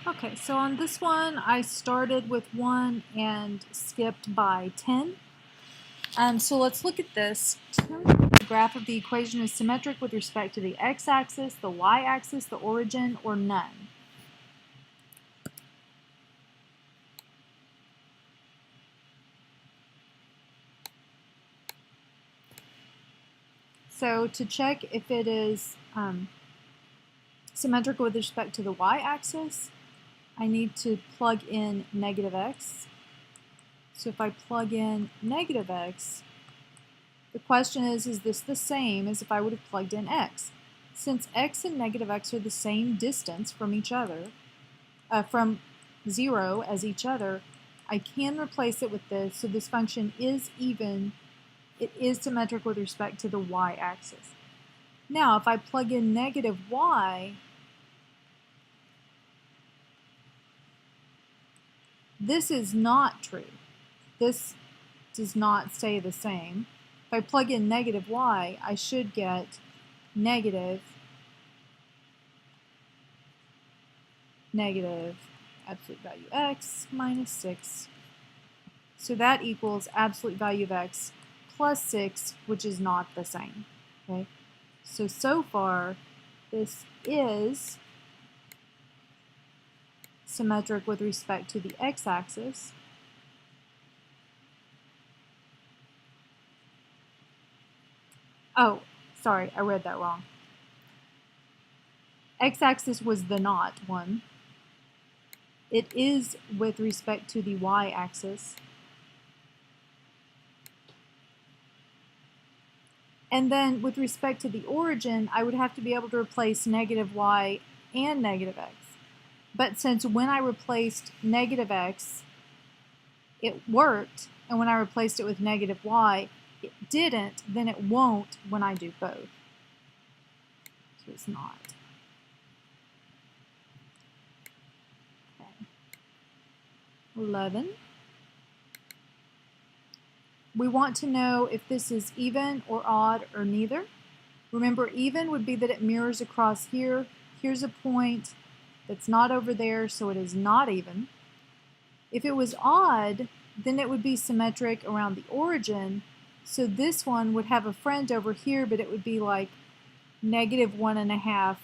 Okay, so on this one, I started with 1 and skipped by 10. So let's look at this. The graph of the equation is symmetric with respect to the x-axis, the y-axis, the origin, or none. So to check if it is symmetrical with respect to the y-axis, I need to plug in negative x. So if I plug in negative x, the question is this the same as if I would have plugged in x? Since x and negative x are the same distance from each other, from 0 as each other, I can replace it with this, so this function is even. It is symmetric with respect to the y-axis. Now, if I plug in negative y, this is not true. This does not stay the same. If I plug in negative y, I should get negative absolute value x minus 6. So that equals absolute value of x plus 6, which is not the same. Okay? So far, this is symmetric with respect to the x-axis. Oh, sorry, I read that wrong. X-axis was the not one. It is with respect to the y-axis. And then with respect to the origin, I would have to be able to replace negative y and negative x. But since when I replaced negative x, it worked, and when I replaced it with negative y, it didn't, then it won't when I do both. So it's not. Okay. 11. We want to know if this is even or odd or neither. Remember, even would be that it mirrors across here. Here's a point that's not over there, so it is not even. If it was odd, then it would be symmetric around the origin. So this one would have a friend over here, but it would be like negative 1.5,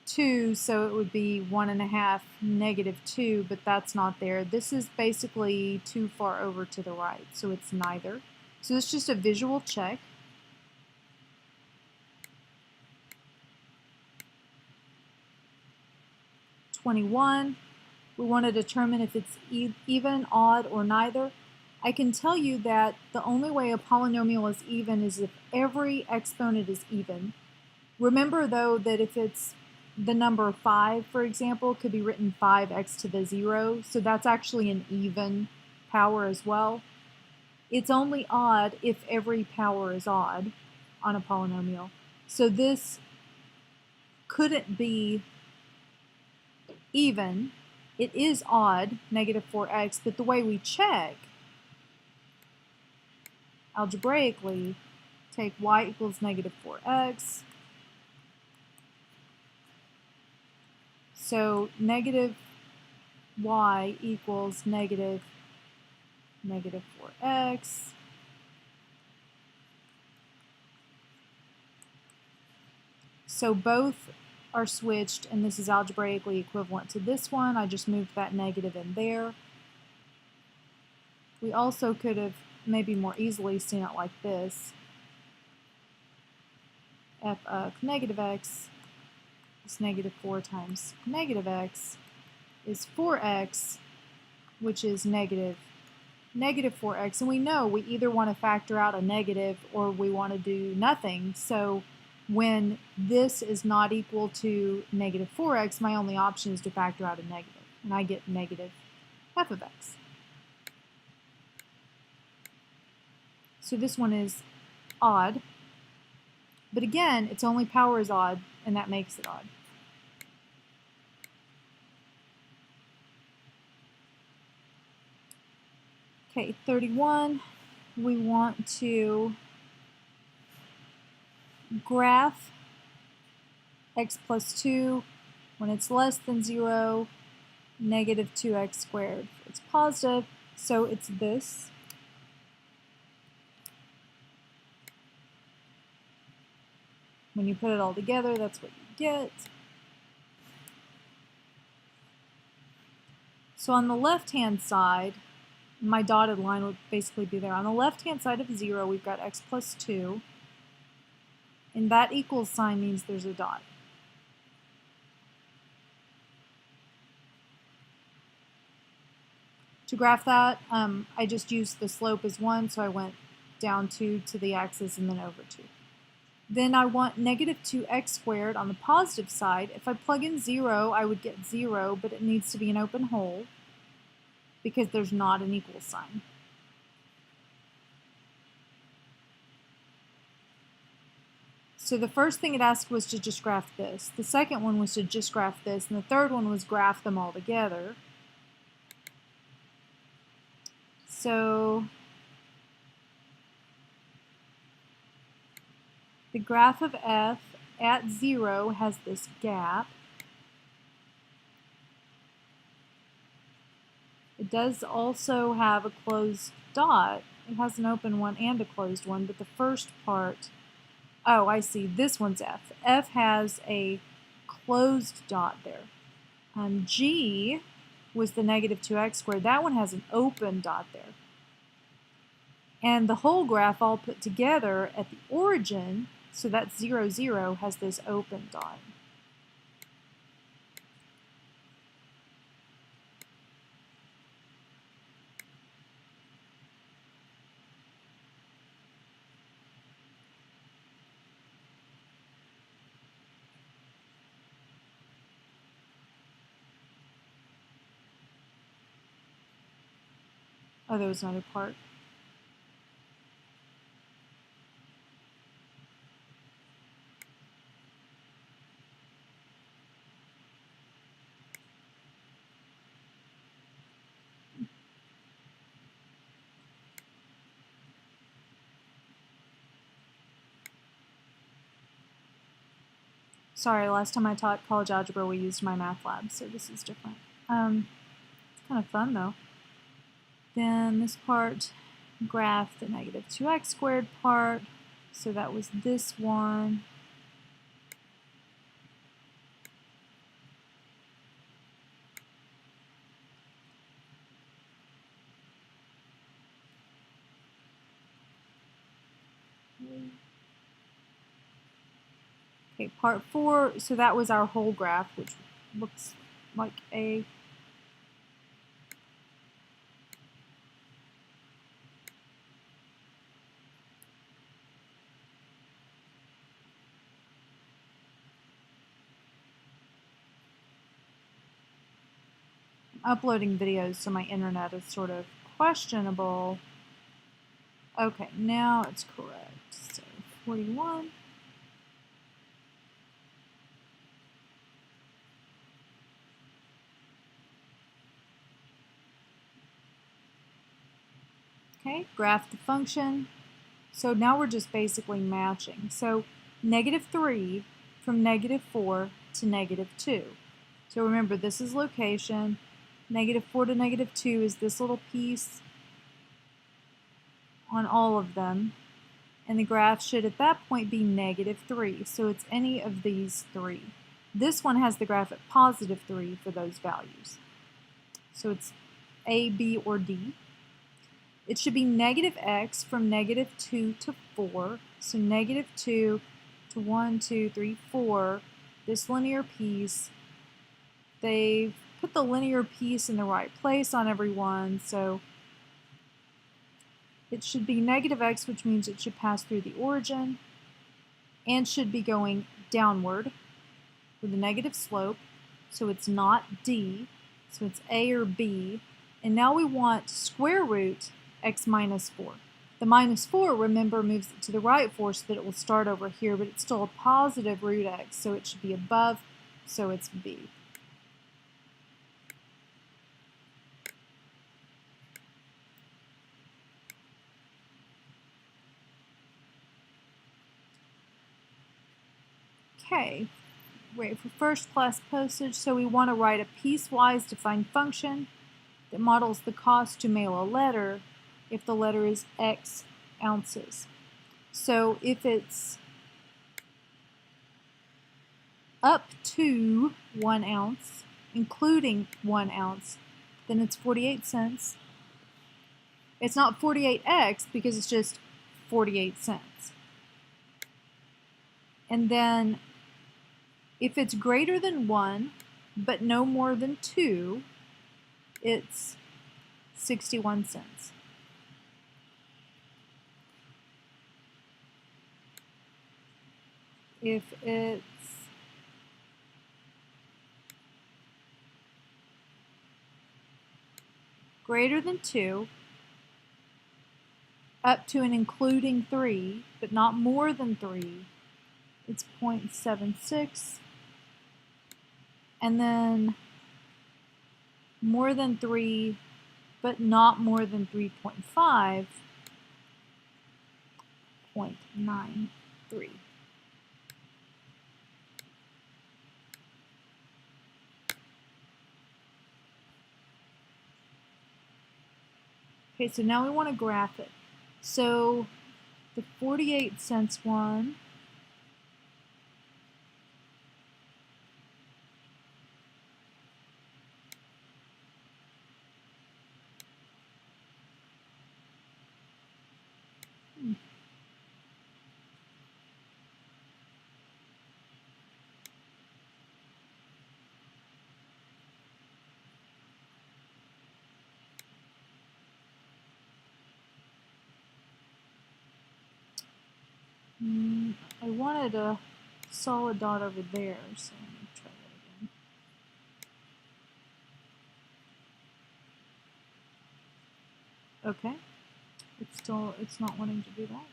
2, so it would be 1.5, negative 2, but that's not there. This is basically too far over to the right, so it's neither. So it's just a visual check. (21). We want to determine if it's even, odd, or neither. I can tell you that the only way a polynomial is even is if every exponent is even. Remember, though, that if it's the number 5, for example, could be written 5x to the 0, so that's actually an even power as well. It's only odd if every power is odd on a polynomial. So this couldn't be even. It is odd, negative 4x, but the way we check algebraically, take y equals negative 4x. So negative y equals negative 4x. So both are switched, and this is algebraically equivalent to this one. I just moved that negative in there. We also could have maybe more easily seen it like this. F of negative x is negative 4 times negative x is 4x, which is negative 4x. And we know we either want to factor out a negative or we want to do nothing. So when this is not equal to negative 4x, my only option is to factor out a negative, and I get negative f of x. So this one is odd, but again, its only power is odd, and that makes it odd. Okay, 31, we want to graph x plus 2 when it's less than 0 negative 2x squared. It's positive, so it's this. When you put it all together, that's what you get. So on the left-hand side, my dotted line would basically be there. On the left-hand side of 0, we've got x plus 2. And that equals sign means there's a dot. To graph that, I just used the slope as 1, so I went down 2 to the axis and then over 2. Then I want negative 2x squared on the positive side. If I plug in 0, I would get 0, but it needs to be an open hole because there's not an equal sign. So the first thing it asked was to just graph this. The second one was to just graph this, and the third one was graph them all together. So the graph of f at 0 has this gap. It does also have a closed dot. It has an open one and a closed one, but the first part, oh, I see, this one's f. F has a closed dot there. G was the negative 2x squared. That one has an open dot there. And the whole graph all put together at the origin, so that's 0, 0, has this open dot. Oh, there was another part. Sorry, last time I taught college algebra we used my math lab, so this is different. It's kind of fun though. Then this part, graph the negative 2x squared part, so that was this one. Okay, part 4, so that was our whole graph, which looks like a uploading videos, so my internet is sort of questionable. Okay, now it's correct. So 41. Okay, graph the function. So now we're just basically matching. So negative 3 from negative 4 to negative 2. So remember, this is location. Negative 4 to negative 2 is this little piece on all of them. And the graph should at that point be negative 3. So it's any of these 3. This one has the graph at positive 3 for those values. So it's A, B, or D. It should be negative x from negative 2 to 4. So negative 2 to 1, 2, 3, 4. This linear piece, they've put the linear piece in the right place on every one. So it should be negative x, which means it should pass through the origin and should be going downward with a negative slope. So it's not D, so it's A or B. And now we want square root x minus 4. The minus 4, remember, moves it to the right 4 so that it will start over here, but it's still a positive root x, so it should be above, so it's B. Okay, wait for first class postage, so we want to write a piecewise defined function that models the cost to mail a letter if the letter is X ounces. So if it's up to 1 ounce, including 1 ounce, then it's 48 cents. It's not 48x because it's just 48 cents. And then if it's greater than 1, but no more than 2, it's 61 cents. If it's greater than 2, up to and including 3, but not more than 3, it's 0.76. And then more than 3, but not more than 3.5, 0.93. Okay, so now we want to graph it. So the 48 cents one I wanted a solid dot over there, so let me try that again. Okay, it's not wanting to do that.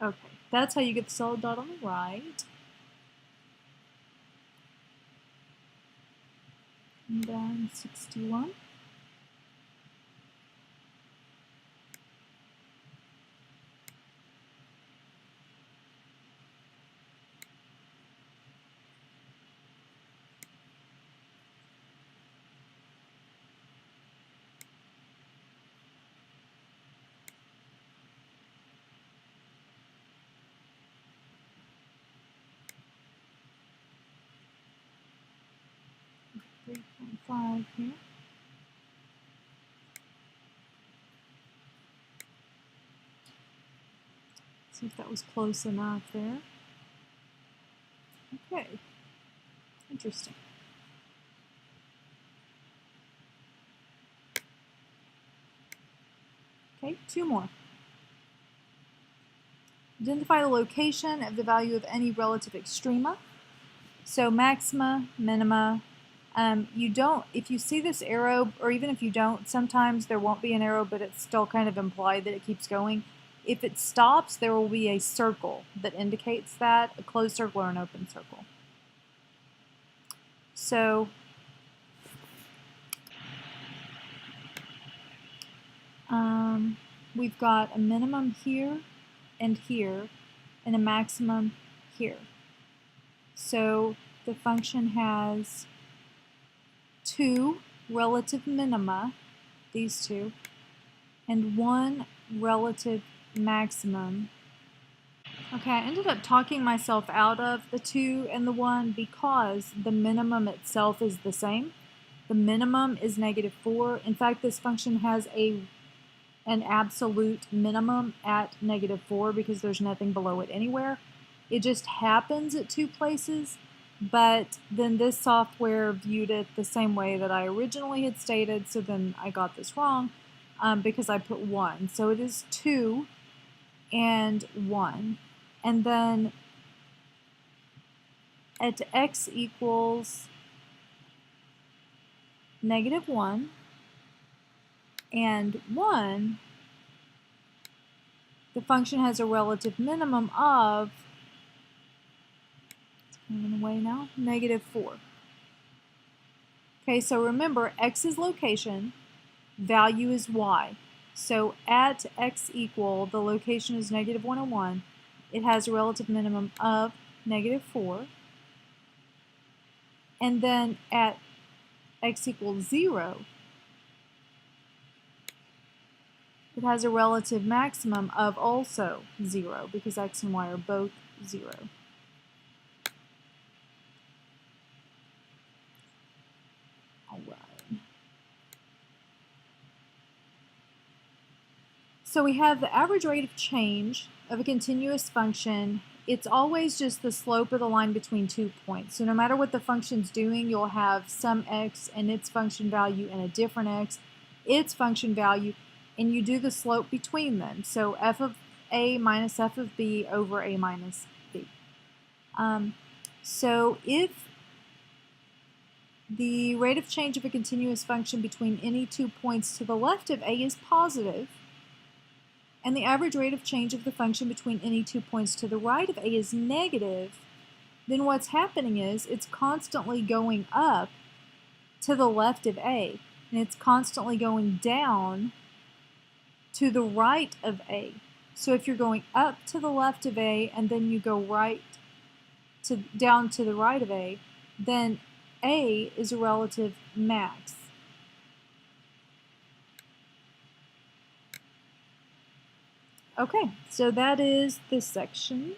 Okay, that's how you get the solid dot on the right. And then 61. .5 here. See if that was close enough there. Okay, interesting. Okay, 2 more. Identify the location of the value of any relative extrema. So maxima, minima. If you see this arrow, or even if you don't, sometimes there won't be an arrow, but it's still kind of implied that it keeps going. If it stops, there will be a circle that indicates that, a closed circle or an open circle. So we've got a minimum here and here, and a maximum here. So the function has 2 relative minima, these 2, and 1 relative maximum. Okay, I ended up talking myself out of the 2 and the 1 because the minimum itself is the same. The minimum is -4. In fact, this function has an absolute minimum at -4 because there's nothing below it anywhere. It just happens at 2 places, but then this software viewed it the same way that I originally had stated, so then I got this wrong because I put 1. So it is 2 and 1. And then at x equals -1 and 1, the function has a relative minimum of Moving away now, -4. Okay, so remember, x is location, value is y. So at x equal, the location is -101. It has a relative minimum of -4. And then at x equals 0, it has a relative maximum of also 0 because x and y are both 0. All right. So we have the average rate of change of a continuous function. It's always just the slope of the line between 2 points. So no matter what the function's doing, you'll have some x and its function value and a different x, its function value, and you do the slope between them. So f of a minus f of b over a minus b. So if the rate of change of a continuous function between any 2 points to the left of a is positive, and the average rate of change of the function between any 2 points to the right of a is negative, then what's happening is it's constantly going up to the left of a, and it's constantly going down to the right of a. So if you're going up to the left of a and then you go down to the right of a, then a is a relative max. Okay, so that is this section.